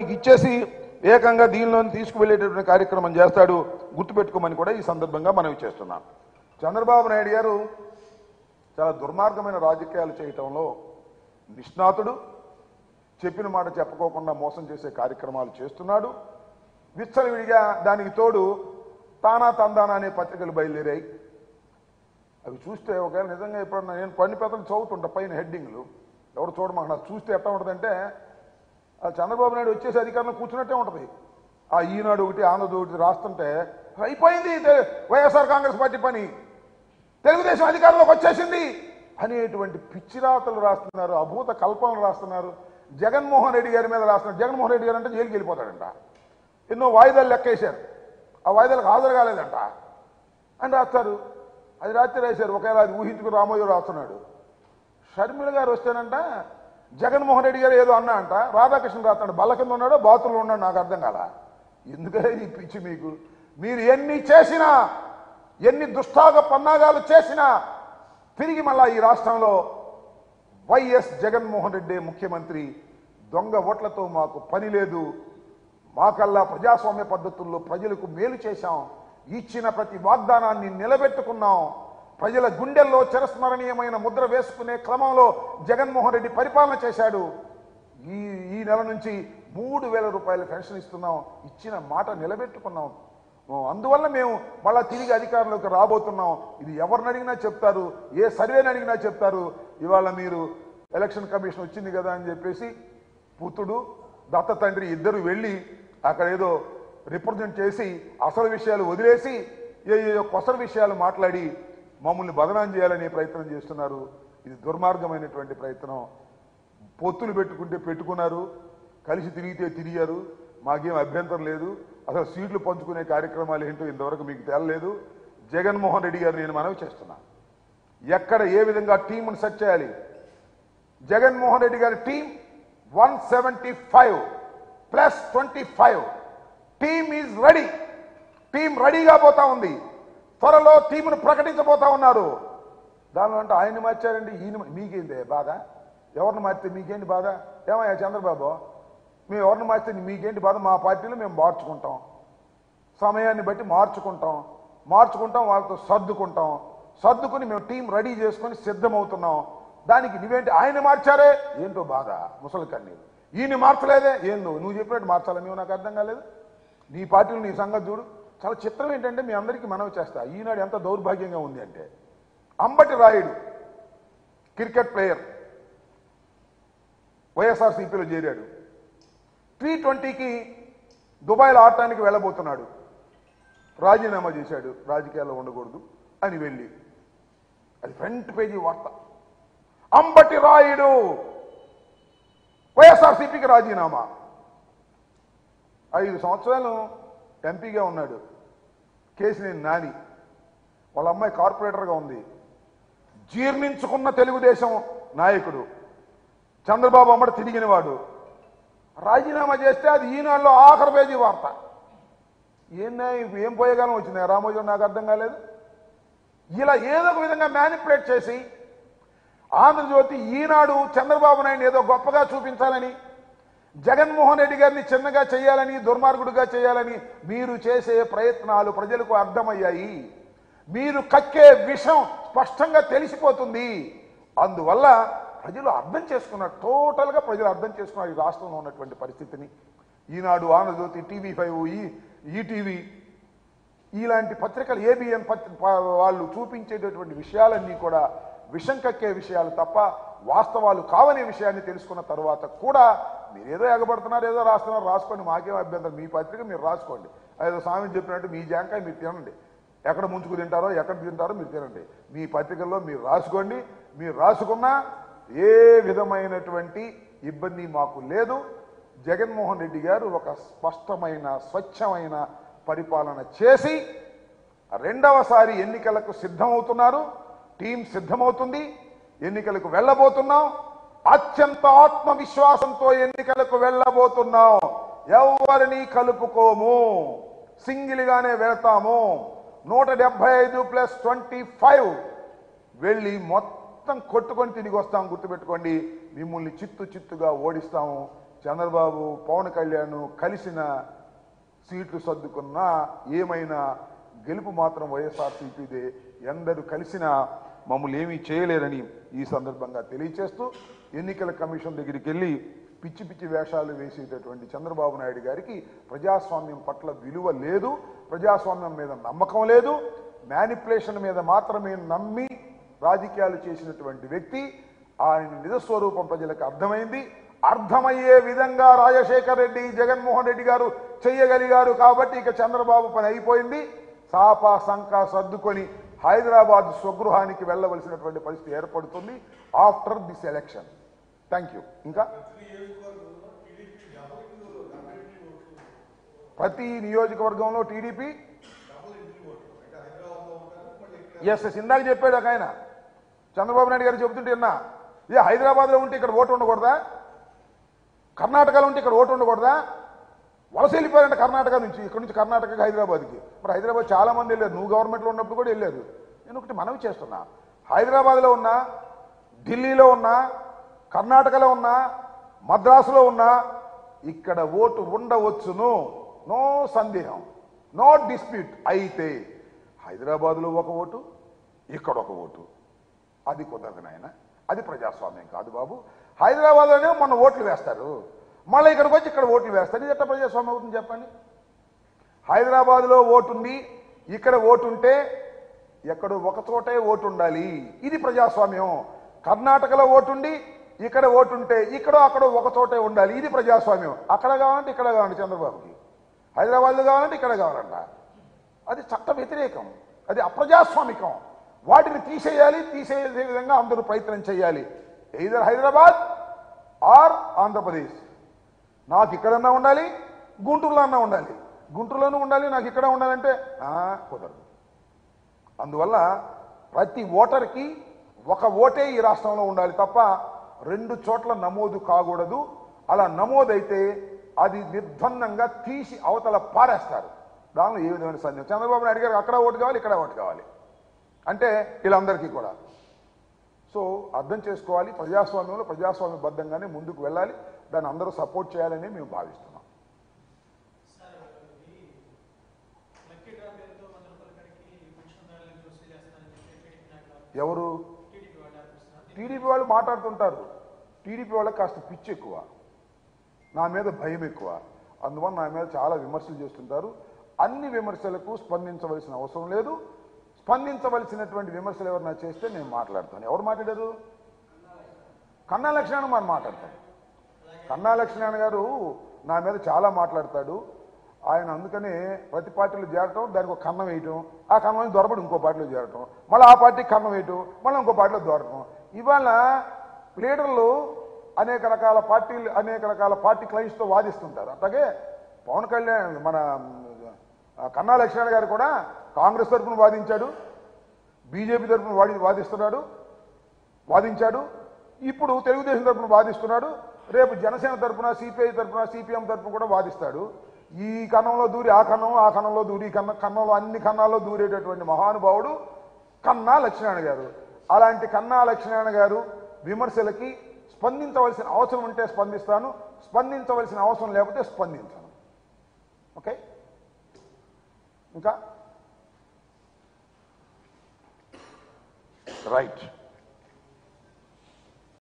ఇచ్చేసి ఏకంగా దీనిలో తీసుకువెళ్ళేటటువంటి కార్యక్రమం చేస్తాడు. గుర్తుపెట్టుకోమని కూడా ఈ సందర్భంగా మనవి చేస్తున్నాం. చంద్రబాబు నాయుడు గారు చాలా దుర్మార్గమైన రాజకీయాలు చేయటంలో నిష్ణాతుడు. చెప్పిన మాట చెప్పుకోకుండా మోసం చేసే కార్యక్రమాలు చేస్తున్నాడు. విచ్చలవిడిగా దానికి తోడు తానా తందానా అనే పత్రికలు బయలుదేరాయి. అవి చూస్తే ఒకవేళ నిజంగా ఎప్పుడన్నా నేను కొన్ని పెద్దలు చదువుతుంటా పైన హెడ్డింగ్లు, ఎవరు చూడమాక నాకు చూస్తే ఎట్లా ఉంటుందంటే చంద్రబాబు నాయుడు వచ్చేసి అధికారంలో కూర్చున్నట్టే ఉంటుంది. ఆ ఈనాడు ఒకటి ఆంధ్రజ్యోతి ఒకటి రాస్తుంటే అయిపోయింది వైఎస్ఆర్ కాంగ్రెస్ పార్టీ పని, తెలుగుదేశం అధికారంలోకి వచ్చేసింది అనేటువంటి పిచ్చిరాతలు రాస్తున్నారు, అభూత కల్పనలు రాస్తున్నారు. జగన్మోహన్ రెడ్డి గారి మీద రాస్తున్నారు. జగన్మోహన్ రెడ్డి గారు అంటే జైలుకి వెళ్ళిపోతాడంట. ఎన్నో వాయిదాలు లెక్కేశారు, ఆ వాయిదాలకు హాజరు కాలేదంట అని రాస్తారు. అది రాత్రి రాశారు. ఒకవేళ అది ఊహించుకుని రామోజీ రాస్తున్నాడు. షర్మిల గారు వస్తేనంట జగన్మోహన్ రెడ్డి గారు ఏదో అన్నా అంట, రాధాకృష్ణ రాస్తాడు బల్ల కింద ఉన్నాడో బాత్రూంలో ఉన్నాడు. నాకు అర్థం కాల. ఎందుకంటే ఈ పిచ్చి మీకు, మీరు ఎన్ని చేసినా ఎన్ని దుష్టాగ పన్నాగాలు చేసినా తిరిగి మళ్ళా ఈ రాష్ట్రంలో వైఎస్ జగన్మోహన్ రెడ్డి ముఖ్యమంత్రి. దొంగ ఓట్లతో మాకు పని లేదు, మాకల్లా ప్రజాస్వామ్య పద్ధతుల్లో ప్రజలకు మేలు చేశాం, ఇచ్చిన ప్రతి వాగ్దానాన్ని నిలబెట్టుకున్నాం, ప్రజల గుండెల్లో చిరస్మరణీయమైన ముద్ర వేసుకునే క్రమంలో జగన్మోహన్ రెడ్డి పరిపాలన చేశాడు. ఈ నెల నుంచి 3,000 రూపాయల పెన్షన్ ఇస్తున్నాం, ఇచ్చిన మాట నిలబెట్టుకున్నాం. అందువల్ల మేము మళ్ళా తిరిగి అధికారంలోకి రాబోతున్నాం. ఇది ఎవరిని అడిగినా చెప్తారు, ఏ సర్వేని అడిగినా చెప్తారు. ఇవాళ మీరు ఎలక్షన్ కమిషన్ వచ్చింది కదా అని చెప్పేసి పుత్రుడు దత్త తండ్రి ఇద్దరు వెళ్ళి అక్కడ ఏదో రిప్రజెంట్ చేసి అసలు విషయాలు వదిలేసి ఏ కొసరు విషయాలు మాట్లాడి మమ్మల్ని బదనాం చేయాలనే ప్రయత్నం చేస్తున్నారు. ఇది దుర్మార్గమైనటువంటి ప్రయత్నం. పొత్తులు పెట్టుకుంటే పెట్టుకున్నారు, కలిసి తిరిగితే తిరిగారు, మాకేం అభ్యంతరం లేదు. అసలు సీట్లు పంచుకునే కార్యక్రమాలు ఏంటో ఇంతవరకు మీకు తేలలేదు. జగన్మోహన్ రెడ్డి గారు నేను మనవి చేస్తున్నా, ఎక్కడ ఏ విధంగా టీంను సెట్ చేయాలి. జగన్మోహన్ రెడ్డి గారి team 175 + 25 team is ready. Team రెడీగా పోతా ఉంది. త్వరలో టీమును ప్రకటించబోతా ఉన్నారు. దానిలో అంటే ఆయన్ని మార్చారండి, ఈయన మీకేంది బాధ? ఎవరిని మార్చితే మీకేంటి బాధ? ఏమయ్యా చంద్రబాబు, మేము ఎవరిని మార్చితే మీకేంటి బాధ? మా పార్టీలో మేము మార్చుకుంటాం, సమయాన్ని బట్టి మార్చుకుంటాం, వాళ్ళతో సర్దుకుని మేము టీం రెడీ చేసుకొని సిద్ధమవుతున్నాం. దానికి నువ్వేంటి ఆయన మార్చారే ఏంటో బాధ ముసలి కన్నీరు, ఈయన మార్చలేదే ఏందో నువ్వు చెప్పినట్టు మార్చాలా? మేము నాకు అర్థం కాలేదు. నీ పార్టీలో నీ సంగతి చూడు. చాలా చిత్రం ఏంటంటే మీ అందరికీ మనవి చేస్తా, ఈనాడు ఎంత దౌర్భాగ్యంగా ఉంది అంటే, అంబటి రాయుడు క్రికెట్ ప్లేయర్ వైఎస్ఆర్సీపీలో చేరాడు. T20కి దుబాయ్లో ఆడటానికి వెళ్ళబోతున్నాడు. రాజీనామా చేశాడు, రాజకీయాల్లో ఉండకూడదు అని వెళ్ళి. అది ఫ్రంట్ పేజీ వార్త. అంబటి రాయుడు వైఎస్ఆర్సీపీకి రాజీనామా. 5 సంవత్సరాలు ఎంపీగా ఉన్నాడు. కేసినేని నాని వాళ్ళ అమ్మాయి కార్పొరేటర్గా ఉంది. జీర్ణించుకున్న తెలుగుదేశం నాయకుడు చంద్రబాబు అమ్మడు తిరిగినవాడు. రాజీనామా చేస్తే అది ఈనాడులో ఆఖరి పేజీ వార్త. ఏం పోయేగాలం వచ్చింది రామోజీ? నాకు అర్థం కాలేదు. ఇలా ఏదో ఒక విధంగా మ్యానిపులేట్ చేసి ఆంధ్రజ్యోతి, ఈనాడు చంద్రబాబు నాయుడు ఏదో గొప్పగా చూపించాలని, జగన్మోహన్ రెడ్డి గారిని చిన్నగా చేయాలని, దుర్మార్గుడిగా చేయాలని మీరు చేసే ప్రయత్నాలు ప్రజలకు అర్థమయ్యాయి. మీరు కక్కే విషం స్పష్టంగా తెలిసిపోతుంది. అందువల్ల ప్రజలు అర్థం చేసుకున్నారు, టోటల్గా ప్రజలు అర్థం చేసుకున్నారు ఈ రాష్ట్రంలో ఉన్నటువంటి పరిస్థితిని. ఈనాడు, ఆంధ్రజ్యోతి, TV5, ఈటీవీ ఇలాంటి పత్రికలు, ABN వాళ్ళు చూపించేటటువంటి విషయాలన్నీ కూడా విషం కక్కే విషయాలు తప్ప వాస్తవాలు కావనే విషయాన్ని తెలుసుకున్న తర్వాత కూడా మీరేదో ఎగబడుతున్నారు, ఏదో రాస్తున్నారు, రాసుకోండి, మాకేం అభ్యంతరం. మీ పత్రిక మీరు రాసుకోండి. ఏదో స్వామి చెప్పినట్టు మీ జాంకాయ మీరు తినండి, ఎక్కడ ముంచుకు తింటారో ఎక్కడ తింటారో మీరు తినండి. మీ పత్రికల్లో మీరు రాసుకోండి. మీరు రాసుకున్నా ఏ విధమైనటువంటి ఇబ్బంది మాకు లేదు. జగన్మోహన్ రెడ్డి గారు ఒక స్పష్టమైన స్వచ్ఛమైన పరిపాలన చేసి రెండవసారి ఎన్నికలకు సిద్ధమవుతున్నారు. టీం సిద్ధమవుతుంది. ఎన్నికలకు వెళ్ళబోతున్నాం. అత్యంత ఆత్మవిశ్వాసంతో ఎన్నికలకు వెళ్ళబోతున్నాం. ఎవరిని కలుపుకోము, సింగిల్గానే వెళ్తాము. 175 + 25 వెళ్ళి మొత్తం కొట్టుకొని తిరిగి వస్తాం. గుర్తుపెట్టుకోండి, మిమ్మల్ని చిత్తుగా ఓడిస్తాము. చంద్రబాబు పవన్ కళ్యాణ్ కలిసిన సీట్లు సర్దుకున్నా ఏమైనా గెలుపు మాత్రం వైఎస్ఆర్సీపీదే. ఎందరూ కలిసినా మమ్మల్ని ఏమీ చేయలేరని ఈ సందర్భంగా తెలియచేస్తూ ఎన్నికల కమిషన్ దగ్గరికి వెళ్ళి పిచ్చి పిచ్చి వేషాలు వేసేటటువంటి చంద్రబాబు నాయుడు గారికి ప్రజాస్వామ్యం పట్ల విలువ లేదు, ప్రజాస్వామ్యం మీద నమ్మకం లేదు, మ్యానిపులేషన్ మీద మాత్రమే నమ్మి రాజకీయాలు చేసినటువంటి వ్యక్తి. ఆయన నిజస్వరూపం ప్రజలకు అర్థమైంది. అర్థమయ్యే విధంగా రాజశేఖర్ రెడ్డి, జగన్మోహన్ రెడ్డి గారు చేయగలిగారు కాబట్టి ఇక చంద్రబాబు పని అయిపోయింది. సాపా సంకా సర్దుకొని హైదరాబాద్ స్వగృహానికి వెళ్ళవలసినటువంటి పరిస్థితి ఏర్పడుతుంది after this election. Thank you. ఇంకా ప్రతి నియోజకవర్గంలో టీడీపీ ఎస్ ఇందాక చెప్పాడు ఒక ఆయన, చంద్రబాబు నాయుడు గారు చెబుతుంటే విన్నా, ఏ హైదరాబాద్లో ఉంటే ఇక్కడ ఓటు ఉండకూడదా, కర్ణాటకలో ఉంటే ఇక్కడ ఓటు ఉండకూడదా, వలస వెళ్ళిపోయారంటే కర్ణాటక నుంచి, ఇక్కడ నుంచి కర్ణాటకకి హైదరాబాద్కి. మరి హైదరాబాద్ చాలా మంది వెళ్ళారు, నువ్వు గవర్నమెంట్లో ఉన్నప్పుడు కూడా వెళ్ళారు. నేను ఒకటి మనవి చేస్తున్నా, హైదరాబాద్లో ఉన్నా, ఢిల్లీలో ఉన్నా, కర్ణాటకలో ఉన్నా, మద్రాసులో ఉన్నా ఇక్కడ ఓటు ఉండవచ్చును, నో సందేహం, నో డిస్ప్యూట్. అయితే హైదరాబాద్లో ఒక ఓటు, ఇక్కడ ఒక ఓటు, అది కుదరదు నాయన, అది ప్రజాస్వామ్యం కాదు బాబు. హైదరాబాద్లోనే మొన్న ఓట్లు వేస్తారు, మళ్ళీ ఇక్కడికి వచ్చి ఇక్కడ ఓట్లు వేస్తారు. ఇది ఎట్లా ప్రజాస్వామ్యం అవుతుంది చెప్పండి? హైదరాబాద్లో ఓటుంది, ఇక్కడ ఓటుంటే ఎక్కడో ఒక చోటే ఓటు ఉండాలి, ఇది ప్రజాస్వామ్యం. కర్ణాటకలో ఓటుండి ఇక్కడ ఓటుంటే ఇక్కడో అక్కడో ఒక చోటే ఉండాలి, ఇది ప్రజాస్వామ్యం. అక్కడ కావాలంటే ఇక్కడ కావాలంటే చంద్రబాబుకి, హైదరాబాద్లో కావాలంటే ఇక్కడ కావాలంట. అది చట్ట వ్యతిరేకం, అది అప్రజాస్వామికం. వాటిని తీసేయాలి, తీసేసే విధంగా అందరూ ప్రయత్నం చేయాలి. Either Hyderabad or Andhra Pradesh. నాకు ఇక్కడన్నా ఉండాలి, గుంటూరులో అన్నా ఉండాలి, గుంటూరులోనూ ఉండాలి, నాకు ఇక్కడ ఉండాలంటే కుదరదు. అందువల్ల ప్రతి ఓటర్కి ఒక ఓటే ఈ రాష్ట్రంలో ఉండాలి తప్ప 2 చోట్ల నమోదు కాకూడదు. అలా నమోదైతే అది నిర్బంధంగా తీసి అవతల పారేస్తారు. దానిలో ఏ విధమైన సందేహం. చంద్రబాబు నాయుడు గారికి అక్కడ ఓటు కావాలి, ఇక్కడ ఓటు కావాలి అంటే వీళ్ళందరికీ కూడా. సో అర్థం చేసుకోవాలి, ప్రజాస్వామ్యంలో ప్రజాస్వామ్యబద్ధంగానే ముందుకు వెళ్ళాలి, దాన్ని అందరూ సపోర్ట్ చేయాలని మేము భావిస్తున్నాం. ఎవరు? టీడీపీ వాళ్ళు మాట్లాడుతుంటారు. టీడీపీ వాళ్ళకి కాస్త పిచ్చి ఎక్కువ, నా మీద భయం ఎక్కువ, అందువల్ల నా మీద చాలా విమర్శలు చేస్తుంటారు. అన్ని విమర్శలకు స్పందించవలసిన అవసరం లేదు. స్పందించవలసినటువంటి విమర్శలు ఎవరైనా చేస్తే నేను మాట్లాడతాను. ఎవరు మాట్లాడారు? కన్నా లక్ష్మీనారాయణ గారు మాట్లాడతారు. కన్నా లక్ష్మీనారాయణ గారు నా మీద చాలా మాట్లాడతాడు. ఆయన అందుకనే ప్రతి పార్టీలో చేరటం, దానికి ఒక కన్నం వేయటం, ఆ కన్నం దొరబడి ఇంకో పార్టీలో చేరటం, మళ్ళీ ఆ పార్టీకి కన్నం వేయటం, మళ్ళీ ఇంకో పార్టీలో దొరకటం. ఇవాళ లీడర్లు అనేక రకాల పార్టీ క్లైంట్స్తో వాదిస్తుంటారు. అట్లాగే పవన్ కళ్యాణ్ మన కన్నా లక్ష్మీనారాయణ గారు కూడా కాంగ్రెస్ తరఫున వాదించాడు, బీజేపీ తరఫున వాదించాడు, ఇప్పుడు తెలుగుదేశం తరఫున వాదిస్తున్నాడు, రేపు జనసేన తరఫున, సిపిఐ తరఫున, సిపిఎం తరఫున కూడా వాదిస్తాడు. ఈ కన్నంలో దూరి ఆ కన్నంలో దూరి కన్నంలో అన్ని కన్నాల్లో దూరేటటువంటి మహానుభావుడు కన్నా లక్ష్మీనారాయణ గారు. అలాంటి కన్నా లక్ష్మీనారాయణ గారు విమర్శలకి స్పందించవలసిన అవసరం ఉంటే స్పందిస్తాను, స్పందించవలసిన అవసరం లేకపోతే స్పందించను. ఓకే, ఇంకా రైట్.